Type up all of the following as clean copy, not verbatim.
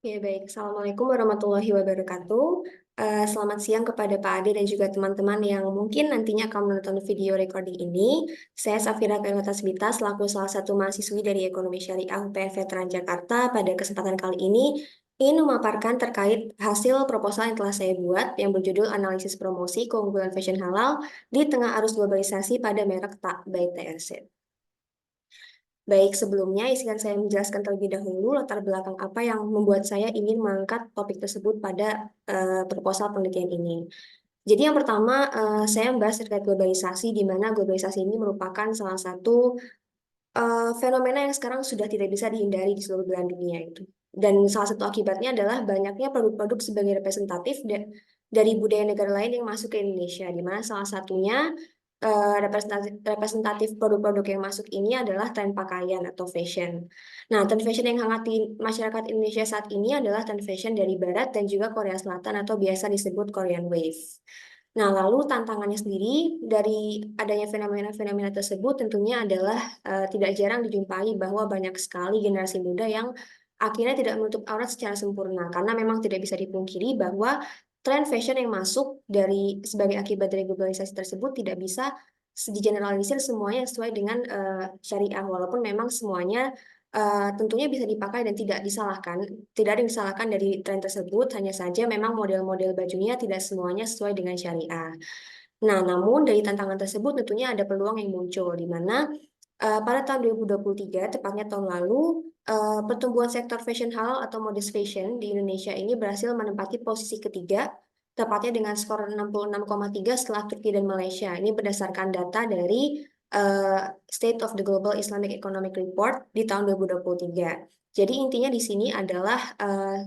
Ya, baik. Assalamualaikum warahmatullahi wabarakatuh. Selamat siang kepada Pak Ade dan juga teman-teman yang mungkin nantinya akan menonton video recording ini. Saya Safira Kaiwata Tasbita, selaku salah satu mahasiswi dari Ekonomi Syariah UPN Veteran Jakarta. Pada kesempatan kali ini, ingin memaparkan terkait hasil proposal yang telah saya buat yang berjudul Analisis Promosi Keunggulan Fashion Halal di Tengah Arus Globalisasi pada Merek Tak by TRC. Baik, sebelumnya izinkan saya menjelaskan terlebih dahulu latar belakang apa yang membuat saya ingin mengangkat topik tersebut pada proposal penelitian ini. Jadi yang pertama, saya membahas terkait globalisasi, di mana globalisasi ini merupakan salah satu fenomena yang sekarang sudah tidak bisa dihindari di seluruh belahan dunia itu. Dan salah satu akibatnya adalah banyaknya produk-produk sebagai representatif dari budaya negara lain yang masuk ke Indonesia, di mana salah satunya representatif produk-produk yang masuk ini adalah tren pakaian atau fashion. Nah, tren fashion yang hangat di masyarakat Indonesia saat ini adalah tren fashion dari Barat dan juga Korea Selatan atau biasa disebut Korean Wave. Nah, lalu tantangannya sendiri dari adanya fenomena-fenomena tersebut tentunya adalah tidak jarang dijumpai bahwa banyak sekali generasi muda yang akhirnya tidak menutup aurat secara sempurna karena memang tidak bisa dipungkiri bahwa tren fashion yang masuk dari sebagai akibat dari globalisasi tersebut tidak bisa digeneralisir semuanya sesuai dengan syariah walaupun memang semuanya tentunya bisa dipakai dan tidak disalahkan. Tidak ada yang disalahkan dari tren tersebut, hanya saja memang model-model bajunya tidak semuanya sesuai dengan syariah. Nah, namun dari tantangan tersebut tentunya ada peluang yang muncul, di mana pada tahun 2023, tepatnya tahun lalu, pertumbuhan sektor fashion halal atau modest fashion di Indonesia ini berhasil menempati posisi ketiga, tepatnya dengan skor 66,3 setelah Turki dan Malaysia. Ini berdasarkan data dari State of the Global Islamic Economic Report di tahun 2023. Jadi intinya di sini adalah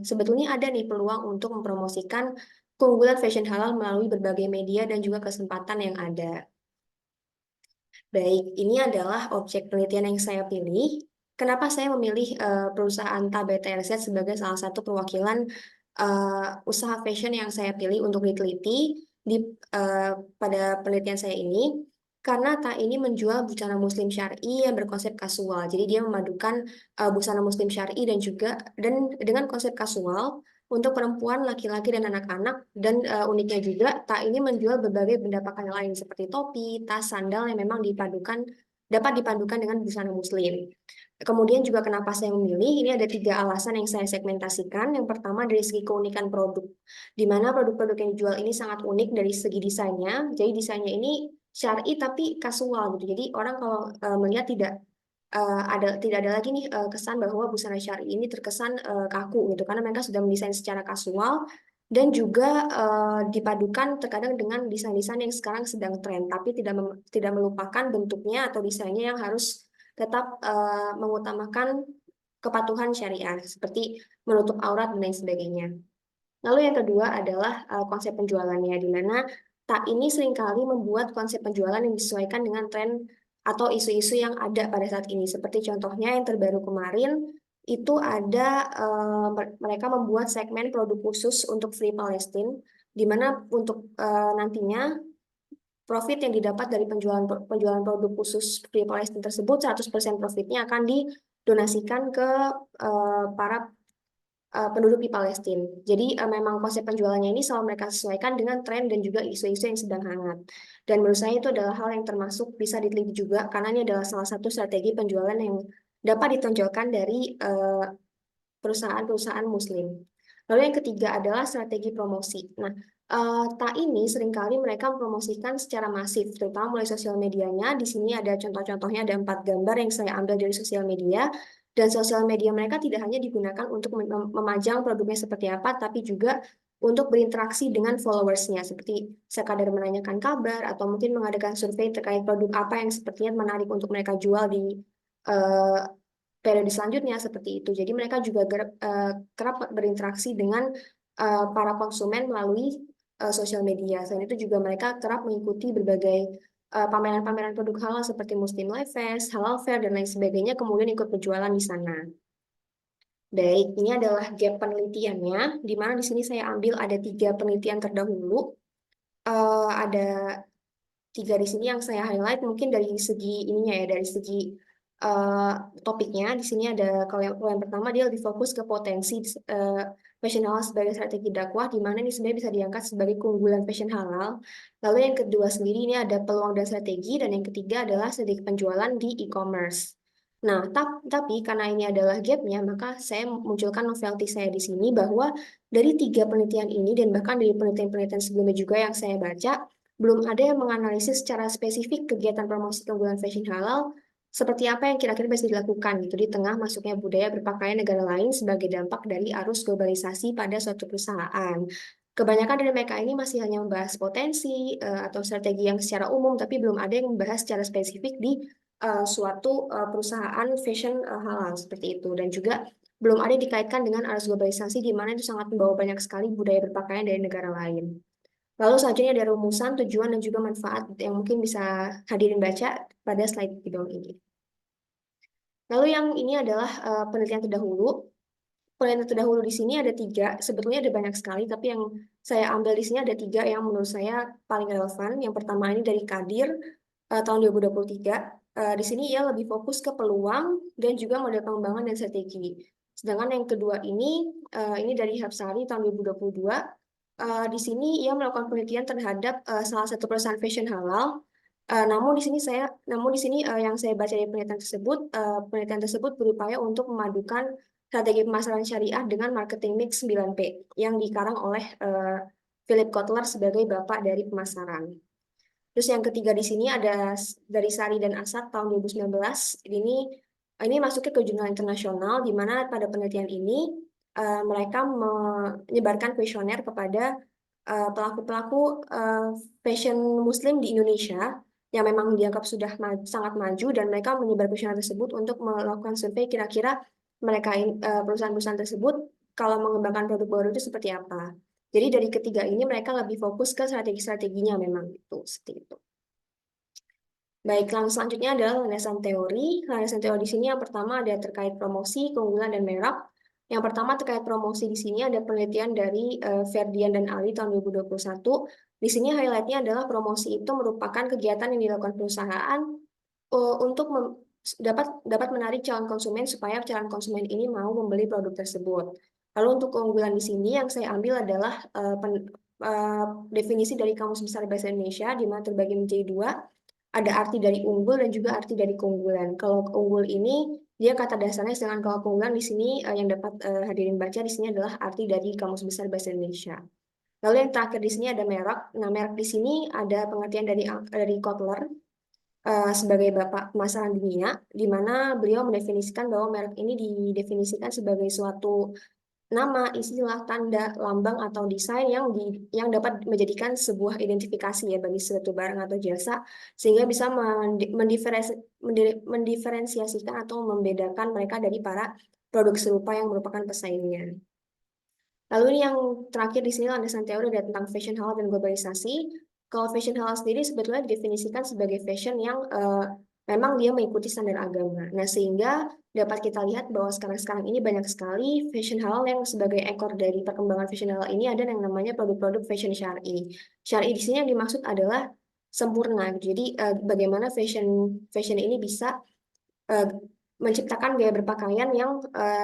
sebetulnya ada nih peluang untuk mempromosikan keunggulan fashion halal melalui berbagai media dan juga kesempatan yang ada. Baik, ini adalah objek penelitian yang saya pilih. Kenapa saya memilih perusahaan TBTRZ sebagai salah satu perwakilan usaha fashion yang saya pilih untuk diteliti di eh, pada penelitian saya ini? Karena Tak ini menjual busana muslim syar'i yang berkonsep kasual. Jadi dia memadukan busana muslim syar'i dan juga dengan konsep kasual untuk perempuan, laki-laki, dan anak-anak. Dan uniknya juga, Tak ini menjual berbagai benda pakaian lain seperti topi, tas, sandal yang memang dapat dipadukan dengan busana muslim. Kemudian juga kenapa saya memilih, ini ada tiga alasan yang saya segmentasikan. Yang pertama dari segi keunikan produk, di mana produk-produk yang dijual ini sangat unik dari segi desainnya. Jadi desainnya ini syar'i tapi kasual gitu. Jadi orang kalau melihat tidak ada lagi nih kesan bahwa busana syar'i ini terkesan kaku gitu karena mereka sudah mendesain secara kasual dan juga dipadukan terkadang dengan desain-desain yang sekarang sedang tren tapi tidak melupakan bentuknya atau desainnya yang harus tetap mengutamakan kepatuhan syariah seperti menutup aurat dan lain sebagainya. Lalu yang kedua adalah konsep penjualannya, di mana Tak ini seringkali membuat konsep penjualan yang disesuaikan dengan tren atau isu-isu yang ada pada saat ini. Seperti contohnya yang terbaru kemarin, itu ada mereka membuat segmen produk khusus untuk Free Palestine, di mana untuk nantinya profit yang didapat dari penjualan produk khusus Free Palestine tersebut, 100% profitnya akan didonasikan ke para penduduk di Palestina. Jadi memang konsep penjualannya ini selalu mereka sesuaikan dengan tren dan juga isu-isu yang sedang hangat. Dan menurut saya itu adalah hal yang termasuk bisa diteliti juga karena ini adalah salah satu strategi penjualan yang dapat ditonjolkan dari perusahaan-perusahaan Muslim. Lalu yang ketiga adalah strategi promosi. Nah, Tak ini seringkali mereka mempromosikan secara masif, terutama melalui sosial medianya. Di sini ada contoh-contohnya, ada 4 gambar yang saya ambil dari sosial media. Dan sosial media mereka tidak hanya digunakan untuk memajang produknya seperti apa, tapi juga untuk berinteraksi dengan followersnya, seperti sekadar menanyakan kabar atau mungkin mengadakan survei terkait produk apa yang sepertinya menarik untuk mereka jual di eh, periode selanjutnya seperti itu. Jadi mereka juga kerap berinteraksi dengan para konsumen melalui sosial media. Selain itu juga mereka kerap mengikuti berbagai pameran-pameran produk halal seperti Muslim Life Fest, Halal Fair, dan lain sebagainya, kemudian ikut berjualan di sana. Baik, ini adalah gap penelitiannya, di mana di sini saya ambil ada 3 penelitian terdahulu. Ada 3 di sini yang saya highlight mungkin dari segi ininya ya, dari segi topiknya. Di sini ada kalau yang pertama dia lebih fokus ke potensi fashion halal sebagai strategi dakwah, di mana ini sebenarnya bisa diangkat sebagai keunggulan fashion halal. Lalu yang kedua sendiri ini ada peluang dan strategi, dan yang ketiga adalah strategi penjualan di e-commerce. Nah, tapi karena ini adalah gapnya, maka saya munculkan novelty saya di sini bahwa dari tiga penelitian ini dan bahkan dari penelitian-penelitian sebelumnya juga yang saya baca, belum ada yang menganalisis secara spesifik kegiatan promosi keunggulan fashion halal seperti apa yang kira-kira bisa dilakukan gitu di tengah masuknya budaya berpakaian negara lain sebagai dampak dari arus globalisasi pada suatu perusahaan. Kebanyakan dari mereka ini masih hanya membahas potensi atau strategi yang secara umum, tapi belum ada yang membahas secara spesifik di suatu perusahaan fashion halal seperti itu. Dan juga belum ada yang dikaitkan dengan arus globalisasi di mana itu sangat membawa banyak sekali budaya berpakaian dari negara lain. Lalu selanjutnya ada rumusan, tujuan, dan juga manfaat yang mungkin bisa hadirin baca pada slide di bawah ini. Lalu yang ini adalah penelitian terdahulu. Penelitian terdahulu di sini ada tiga, sebetulnya ada banyak sekali, tapi yang saya ambil di sini ada tiga yang menurut saya paling relevan. Yang pertama ini dari Kadir tahun 2023. Di sini ia lebih fokus ke peluang dan juga model pengembangan dan strategi. Sedangkan yang kedua ini dari Hapsari tahun 2022. Di sini ia melakukan penelitian terhadap salah satu perusahaan fashion halal. Namun di sini yang saya baca dari penelitian tersebut berupaya untuk memadukan strategi pemasaran syariah dengan marketing mix 9P yang dikarang oleh Philip Kotler sebagai bapak dari pemasaran. Terus yang ketiga di sini ada dari Sari dan Asad tahun 2019. Ini masuknya ke jurnal internasional di mana pada penelitian ini mereka menyebarkan kuesioner kepada pelaku-pelaku fashion Muslim di Indonesia yang memang dianggap sudah sangat maju, dan mereka menyebar kuesioner tersebut untuk melakukan survei kira-kira perusahaan-perusahaan tersebut kalau mengembangkan produk baru itu seperti apa. Jadi dari ketiga ini mereka lebih fokus ke strategi-strateginya memang itu seperti itu. Baik, langsung selanjutnya adalah landasan teori. Landasan teori di sini yang pertama ada terkait promosi, keunggulan, dan merek. Yang pertama terkait promosi di sini ada penelitian dari Ferdian dan Ali tahun 2021. Di sini highlightnya adalah promosi itu merupakan kegiatan yang dilakukan perusahaan untuk dapat dapat menarik calon konsumen supaya calon konsumen ini mau membeli produk tersebut. Lalu untuk keunggulan di sini yang saya ambil adalah definisi dari Kamus Besar Bahasa Indonesia di mana terbagi menjadi dua. Ada arti dari unggul dan juga arti dari keunggulan. Kalau unggul ini dia kata dasarnya, sedangkan kalau keunggulan di sini yang dapat hadirin baca di sini adalah arti dari Kamus Besar Bahasa Indonesia. Lalu yang terakhir di sini ada merek. Nah, merek di sini ada pengertian dari Kotler sebagai bapak pemasaran dunia, di mana beliau mendefinisikan bahwa merek ini didefinisikan sebagai suatu nama, istilah, tanda, lambang, atau desain yang dapat menjadikan sebuah identifikasi ya bagi suatu barang atau jasa, sehingga bisa mendiferensiasikan atau membedakan mereka dari para produk serupa yang merupakan pesaingnya. Lalu ini yang terakhir di sini landasan teori ada tentang fashion halal dan globalisasi. Kalau fashion halal sendiri sebetulnya didefinisikan sebagai fashion yang memang dia mengikuti standar agama. Nah, sehingga dapat kita lihat bahwa sekarang ini banyak sekali fashion halal yang sebagai ekor dari perkembangan fashion halal ini ada yang namanya produk-produk fashion syar'i. Syar'i di sini yang dimaksud adalah sempurna. Jadi bagaimana fashion ini bisa eh, menciptakan gaya berpakaian yang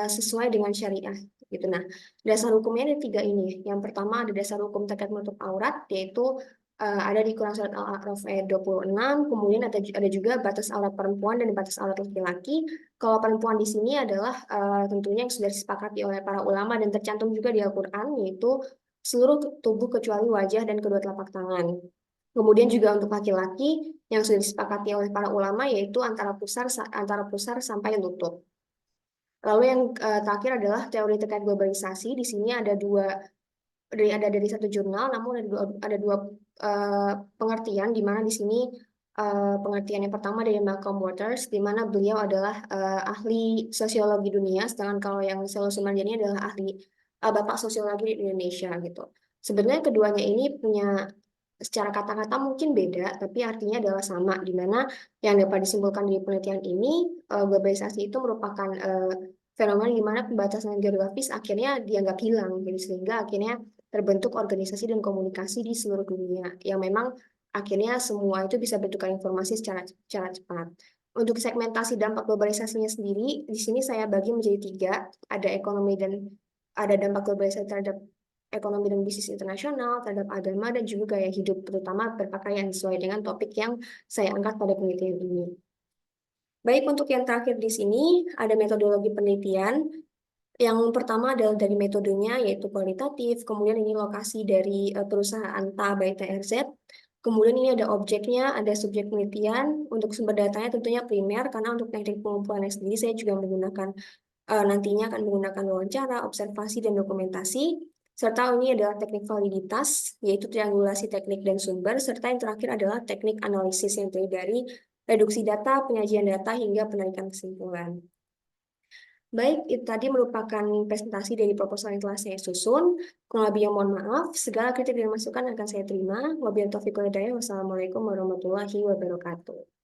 sesuai dengan syariah gitu. Nah, dasar hukumnya ada tiga ini. Yang pertama ada dasar hukum terkait menutup aurat, yaitu ada di Quran Surat Al-A'raf ayat 26. Kemudian ada juga batas aurat perempuan dan batas aurat laki-laki. Kalau perempuan di sini adalah tentunya yang sudah disepakati oleh para ulama dan tercantum juga di Al-Quran, yaitu seluruh tubuh kecuali wajah dan kedua telapak tangan. Kemudian juga untuk laki-laki yang sudah disepakati oleh para ulama yaitu antara pusar sampai lutut. Lalu yang terakhir adalah teori terkait globalisasi. Di sini ada dari satu jurnal, namun ada dua pengertian, di mana di sini pengertian yang pertama dari Malcolm Waters, di mana beliau adalah ahli sosiologi dunia, sedangkan kalau yang Selo Sumanjani adalah ahli bapak sosiologi di Indonesia gitu. Sebenarnya keduanya ini punya secara kata-kata mungkin beda, tapi artinya adalah sama, di mana yang dapat disimpulkan dari penelitian ini, globalisasi itu merupakan fenomena di mana pembatasan geografis akhirnya dianggap hilang, gitu, sehingga akhirnya terbentuk organisasi dan komunikasi di seluruh dunia, yang memang akhirnya semua itu bisa bertukar informasi secara cepat. Untuk segmentasi dampak globalisasinya sendiri, di sini saya bagi menjadi tiga. Ada dampak globalisasi terhadap ekonomi dan bisnis internasional, terhadap agama, dan juga gaya hidup, terutama berpakaian sesuai dengan topik yang saya angkat pada penelitian ini. Baik, untuk yang terakhir di sini, ada metodologi penelitian. Yang pertama adalah dari metodenya, yaitu kualitatif. Kemudian ini lokasi dari perusahaan TA by TRZ. Kemudian ini ada objeknya, ada subjek penelitian. Untuk sumber datanya tentunya primer, karena untuk teknik pengumpulannya sendiri saya juga menggunakan, nantinya akan menggunakan wawancara, observasi, dan dokumentasi. Serta ini adalah teknik validitas, yaitu triangulasi teknik dan sumber. Serta yang terakhir adalah teknik analisis yang terdiri dari reduksi data, penyajian data, hingga penarikan kesimpulan. Baik, itu tadi merupakan presentasi dari proposal yang telah saya susun. Kurang lebihnya mohon maaf, segala kritik dan masukan akan saya terima. Wabillahi taufiq wal hidayah. Wassalamualaikum warahmatullahi wabarakatuh.